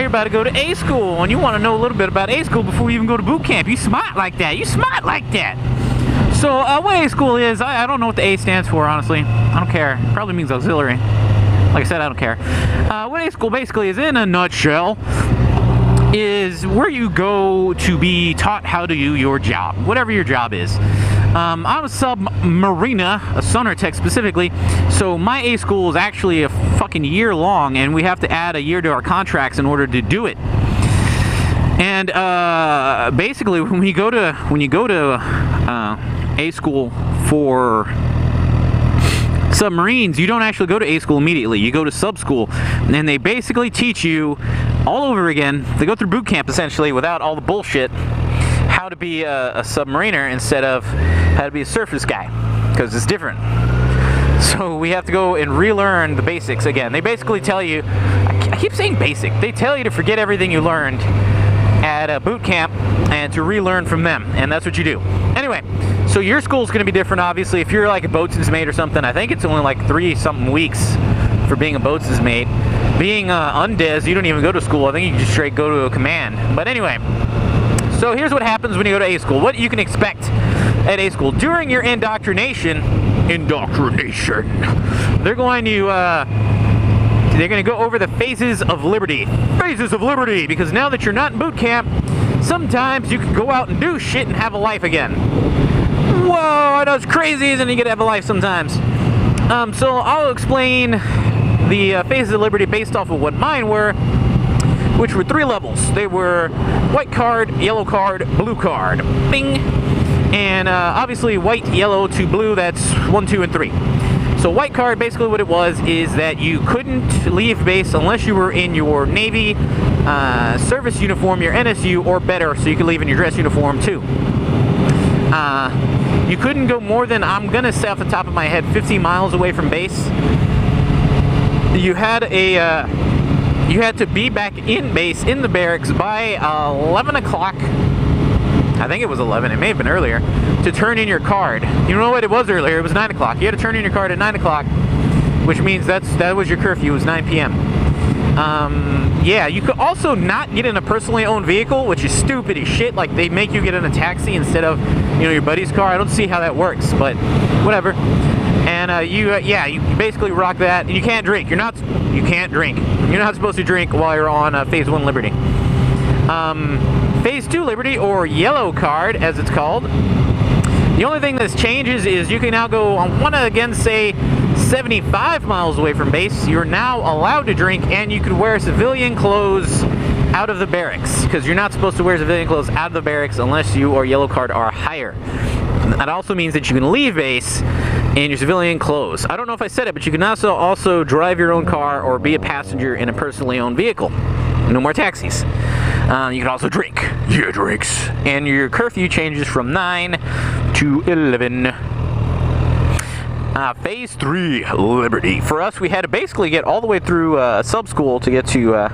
you're about to go to A school, and you want to know a little bit about A school before you even go to boot camp. You smart like that. You smart like that. So what A school is, I don't know what the A stands for, honestly. I don't care. It probably means auxiliary. Like I said, I don't care. What A school basically is, in a nutshell, is where you go to be taught how to do your job, whatever your job is. I'm a submariner, a sonar tech specifically, so my A school is actually a fucking year long, and we have to add a year to our contracts in order to do it. And basically, when you go to A school for submarines, you don't actually go to A school immediately. You go to sub school, and they basically teach you all over again. They go through boot camp essentially without all the bullshit, how to be a submariner instead of how to be a surface guy, because it's different. So we have to go and relearn the basics again. They basically tell you, I keep saying basic, they tell you to forget everything you learned at a boot camp and to relearn from them, and that's what you do. Anyway, so your school's going to be different, obviously. If you're like a boatswain's mate or something, I think it's only like 3-something weeks for being a boatswain's mate. Being undez, you don't even go to school. I think you can just straight go to a command. But anyway, so here's what happens when you go to A school. What you can expect at A school. During your indoctrination, they're going to go over the phases of liberty. Phases of liberty, because now that you're not in boot camp, sometimes you can go out and do shit and have a life again. Whoa, that's crazy, isn't it? You get to have a life sometimes. So I'll explain the phases of liberty based off of what mine were, which were 3 levels. They were white card, yellow card, blue card. Bing! And obviously white, yellow to blue, that's 1, 2, and 3. So white card, basically what it was is that you couldn't leave base unless you were in your Navy service uniform, your NSU, or better, so you could leave in your dress uniform too. You couldn't go more than, I'm gonna say off the top of my head, 15 miles away from base. You had to be back in base, in the barracks, by 11 o'clock. I think it was 11, it may have been earlier, to turn in your card. You know what, it was earlier, it was 9 o'clock. You had to turn in your card at 9 o'clock, which means that was your curfew, it was 9 p.m. Yeah, you could also not get in a personally owned vehicle, which is stupid as shit. Like, they make you get in a taxi instead of, your buddy's car. I don't see how that works, but whatever. And you basically rock that, and you can't drink. You can't drink. You're not supposed to drink while you're on Phase 1 Liberty. Phase 2 Liberty, or yellow card, as it's called. The only thing that changes is you can now go, I want to again say 75 miles away from base. You're now allowed to drink, and you can wear civilian clothes out of the barracks, because you're not supposed to wear civilian clothes out of the barracks unless you or yellow card are higher. That also means that you can leave base in your civilian clothes. I don't know if I said it, but you can also drive your own car or be a passenger in a personally owned vehicle. No more taxis. You can also drink. Yeah, drinks. And your curfew changes from 9 to 11. Phase 3 Liberty. For us, we had to basically get all the way through sub school to get to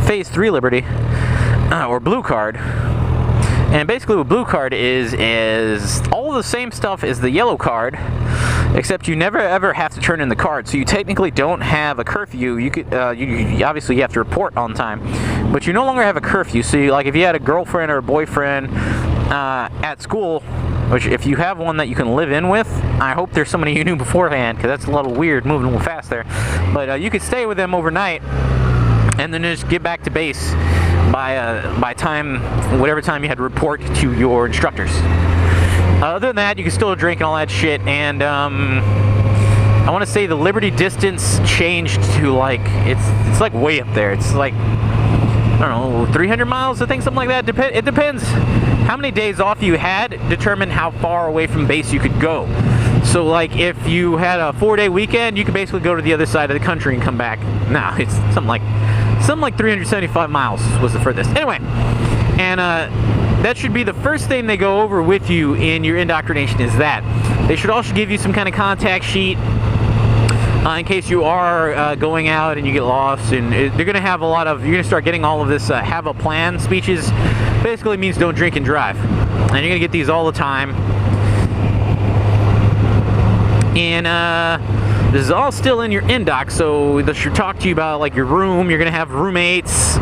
Phase 3 Liberty, or blue card. And basically what blue card is all the same stuff as the yellow card, except you never ever have to turn in the card. So you technically don't have a curfew. You could obviously you have to report on time, but you no longer have a curfew. So like if you had a girlfriend or a boyfriend at school, which if you have one that you can live in with, I hope there's somebody you knew beforehand, because that's a little weird moving a little fast there. But you could stay with them overnight and then just get back to base by time, whatever time you had to report to your instructors. Other than that, you can still drink and all that shit. And I want to say the Liberty distance changed to like it's like way up there. It's like, I don't know, 300 miles, I think, something like that. It depends how many days off you had, determine how far away from base you could go. So like if you had a 4-day weekend, you could basically go to the other side of the country and come back. No, it's something like 375 miles was the furthest. Anyway, and that should be the first thing they go over with you in your indoctrination, is that. They should also give you some kind of contact sheet in case you are going out and you get lost, and they're going to have you're going to start getting all of this have a plan speeches. Basically means don't drink and drive. And you're going to get these all the time. And This is all still in your indoc, so this should talk to you about like your room. You're gonna have roommates.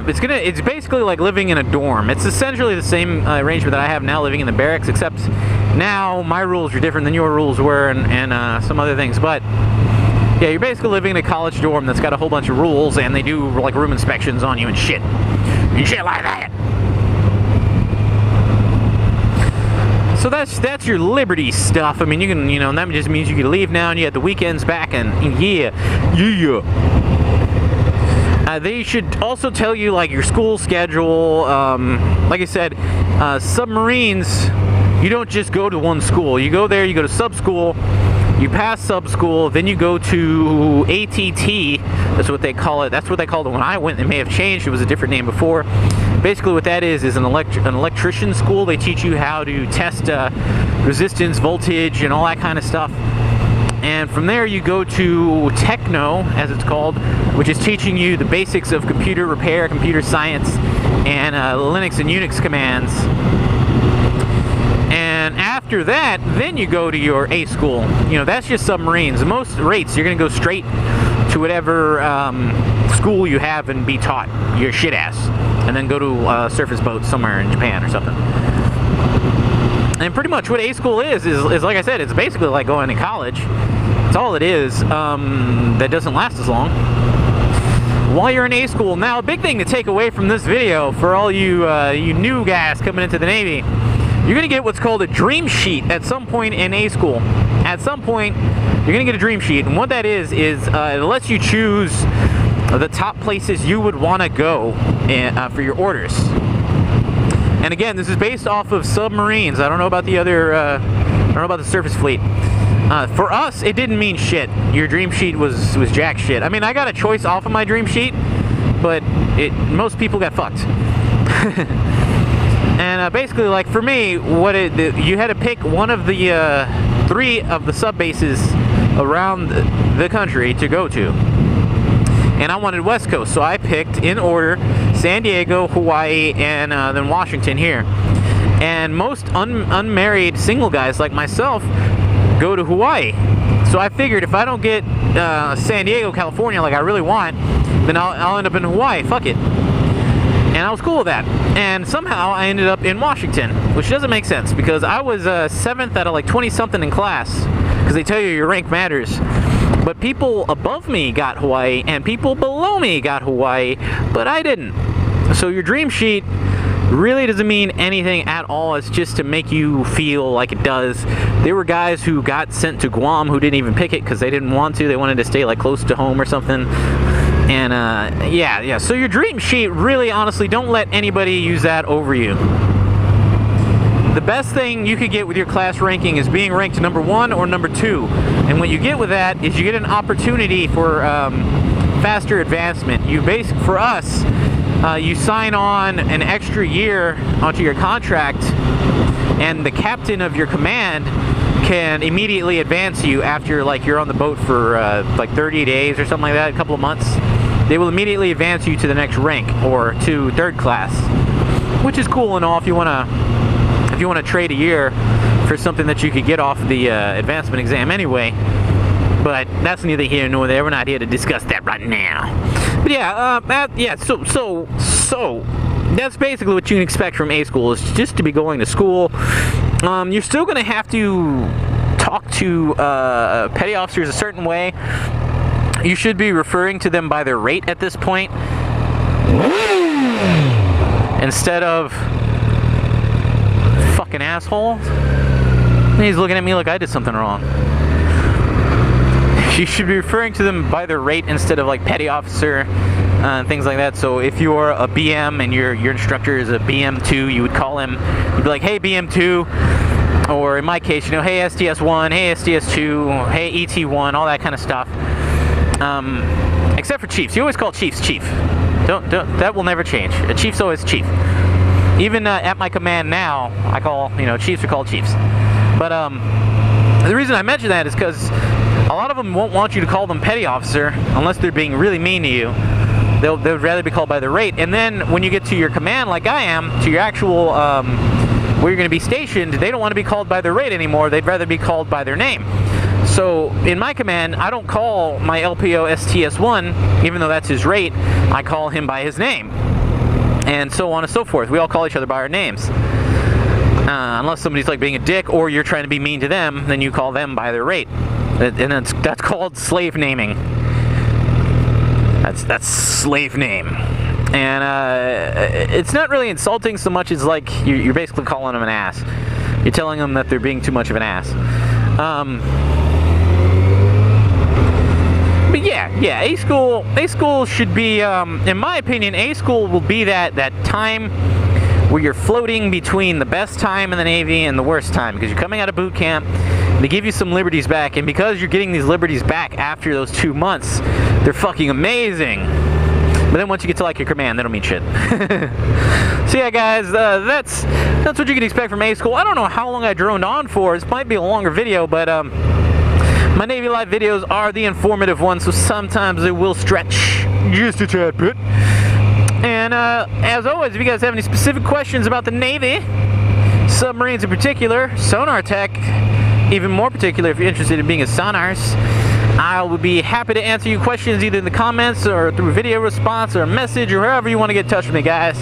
It's basically like living in a dorm. It's essentially the same arrangement that I have now, living in the barracks, except now my rules are different than your rules were, and some other things. But yeah, you're basically living in a college dorm that's got a whole bunch of rules, and they do like room inspections on you and shit like that. So that's your Liberty stuff. I mean, you can, and that just means you can leave now and you have the weekends back, and yeah. They should also tell you like your school schedule. Like I said, submarines, you don't just go to one school. You go there, you go to sub school, you pass sub school, then you go to ATT. That's what they call it. That's what they called it when I went. It may have changed. It was a different name before. Basically what that is an electrician school. They teach you how to test resistance, voltage, and all that kind of stuff. And from there you go to Techno, as it's called, which is teaching you the basics of computer repair, computer science, and Linux and Unix commands. And after that, then you go to your A school. That's just submarines. Most rates, you're going to go straight to whatever school you have and be taught your shit ass. And then go to surface boats somewhere in Japan or something. And pretty much what A school is like I said, it's basically like going to college. It's all it is. That doesn't last as long. While you're in A school, now a big thing to take away from this video for all you new guys coming into the Navy, you're gonna get what's called a dream sheet at some point in A school. At some point, you're gonna get a dream sheet, and what that is it lets you choose the top places you would want to go for your orders. And again, this is based off of submarines. I don't know about the other, I don't know about the surface fleet. For us, it didn't mean shit. Your dream sheet was jack shit. I mean, I got a choice off of my dream sheet, but most people got fucked. And basically, like for me, you had to pick one of the 3 of the sub bases around the country to go to. And I wanted West Coast, so I picked in order San Diego, Hawaii, and then Washington here. And most unmarried single guys like myself go to Hawaii. So I figured if I don't get San Diego, California like I really want, then I'll end up in Hawaii. Fuck it. And I was cool with that. And somehow I ended up in Washington, which doesn't make sense because I was 7th out of like 20-something in class, because they tell you your rank matters. But people above me got Hawaii, and people below me got Hawaii, but I didn't. So your dream sheet really doesn't mean anything at all. It's just to make you feel like it does. There were guys who got sent to Guam who didn't even pick it because they didn't want to. They wanted to stay like close to home or something. And yeah. So your dream sheet, really, honestly, don't let anybody use that over you. The best thing you could get with your class ranking is being ranked number 1 or number 2. And what you get with that is you get an opportunity for faster advancement. For us, you sign on an extra year onto your contract, and the captain of your command can immediately advance you after like you're on the boat for like 30 days or something like that, a couple of months. They will immediately advance you to the next rank or to 3rd class, which is cool and all if you want to trade a year for something that you could get off the advancement exam anyway. But that's neither here nor there. We're not here to discuss that right now. But yeah, so that's basically what you can expect from A school, is just to be going to school. You're still going to have to talk to petty officers a certain way. You should be referring to them by their rate at this point, instead of fucking asshole. He's looking at me like I did something wrong. You should be referring to them by their rate instead of like petty officer and things like that. So if you're a BM and your instructor is a BM2, you would call him, you'd be like, hey BM2, or in my case, hey STS1, hey STS2, hey ET1, all that kind of stuff. Except for chiefs. You always call chiefs chief. Don't, that will never change. A chief's always chief. Even at my command now, I call, chiefs are called chiefs. But the reason I mention that is because a lot of them won't want you to call them petty officer unless they're being really mean to you. They'd rather be called by their rate. And then when you get to your command, like I am, to your actual where you're going to be stationed, they don't want to be called by their rate anymore. They'd rather be called by their name. So in my command, I don't call my LPO STS1, even though that's his rate. I call him by his name, and so on and so forth. We all call each other by our names. Unless somebody's like being a dick, or you're trying to be mean to them, then you call them by their rate, and that's called slave naming. That's slave name, and it's not really insulting so much as like you're basically calling them an ass. You're telling them that they're being too much of an ass. But yeah, A school should be, in my opinion, A school will be that time where you're floating between the best time in the Navy and the worst time, because you're coming out of boot camp. They give you some liberties back, and because you're getting these liberties back after those 2 months, they're fucking amazing. But then once you get to like your command, they don't mean shit. So yeah, guys, that's what you can expect from A school. I don't know how long I droned on for. This might be a longer video, but my Navy Life videos are the informative ones, so sometimes they will stretch just a tad bit. And as always, if you guys have any specific questions about the Navy, submarines in particular, sonar tech, even more particular if you're interested in being a sonarist, I will be happy to answer your questions either in the comments or through a video response or a message or however you want to get in touch with me, guys.